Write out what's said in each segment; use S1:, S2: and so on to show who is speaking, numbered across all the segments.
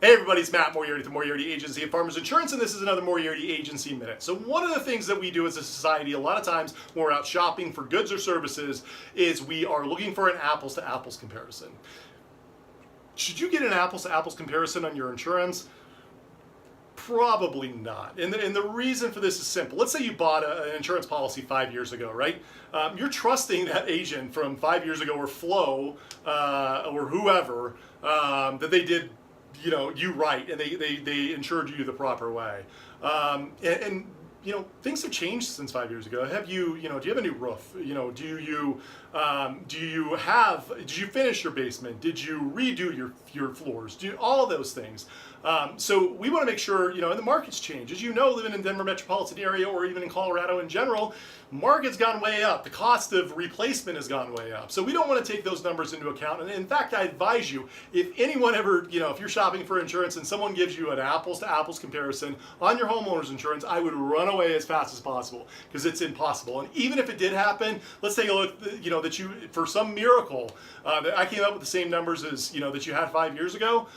S1: Hey everybody, it's Matt Moriarty at the Moriarty Agency of Farmers Insurance, and this is another Moriarty Agency Minute. So one of the things that we do as a society a lot of times when we're out shopping for goods or services is we are looking for an apples to apples comparison. Should you get an apples to apples comparison on your insurance? Probably not. And the reason for this is simple. Let's say you bought an insurance policy 5 years ago, right? You're trusting that agent from 5 years ago, or Flo, or whoever, that they did you right, and they insured you the proper way. And things have changed since 5 years ago. Have do you have a new roof? Did you finish your basement? Did you redo your floors? Do all of those things. So we want to make sure, and the market's changed. As you know, living in Denver metropolitan area or even in Colorado in general, market's gone way up. The cost of replacement has gone way up. So we don't want to take those numbers into account. And in fact, I advise you, if anyone ever, if you're shopping for insurance and someone gives you an apples to apples comparison on your homeowner's insurance, I would run away as fast as possible, because it's impossible. And even if it did happen, let's take a look, that you, for some miracle, that I came up with the same numbers as, that you had 5 years ago.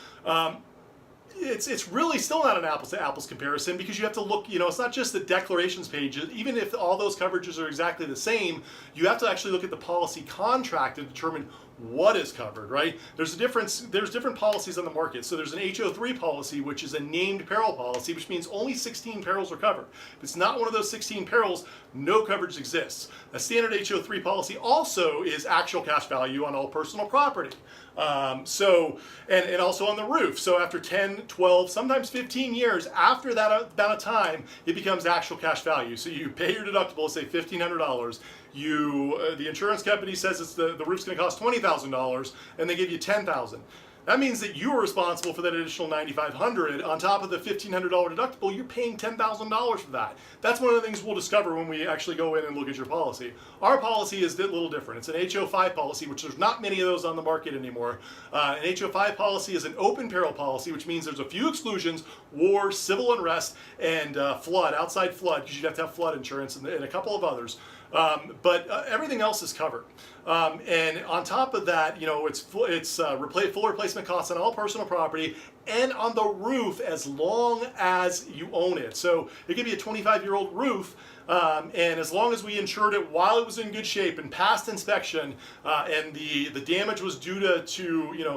S1: It's really still not an apples to apples comparison, because you have to look, it's not just the declarations page. Even if all those coverages are exactly the same, you have to actually look at the policy contract to determine what is covered, right? There's a difference. There's different policies on the market. So there's an HO3 policy, which is a named peril policy, which means only 16 perils are covered. If it's not one of those 16 perils, no coverage exists. A standard HO3 policy also is actual cash value on all personal property. And also on the roof. So after 10, 12, sometimes 15 years after that amount of time, it becomes actual cash value. So you pay your deductible, say $1,500. The insurance company says the roof's going to cost $20,000, and they give you $10,000. That means that you are responsible for that additional $9,500 on top of the $1,500 deductible. You're paying $10,000 for that. That's one of the things we'll discover when we actually go in and look at your policy. Our policy is a little different. It's an HO5 policy, which there's not many of those on the market anymore. An HO5 policy is an open peril policy, which means there's a few exclusions: war, civil unrest, and flood, outside flood, because you'd have to have flood insurance, and a couple of others. But everything else is covered. And on top of that, it's full replacement costs on all personal property and on the roof as long as you own it. So it could be a 25-year-old roof, and as long as we insured it while it was in good shape and passed inspection, and the damage was due to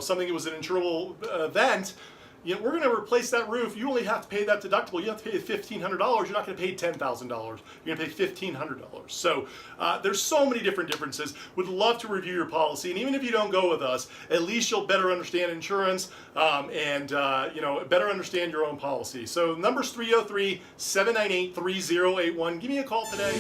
S1: something that was an insurable event, we're going to replace that roof. You only have to pay that deductible. You have to pay $1,500. You're not going to pay $10,000. You're going to pay $1,500. So there's so many different differences. Would love to review your policy, and even if you don't go with us, at least you'll better understand insurance, and better understand your own policy. So number's 303-798-3081. Give me a call today.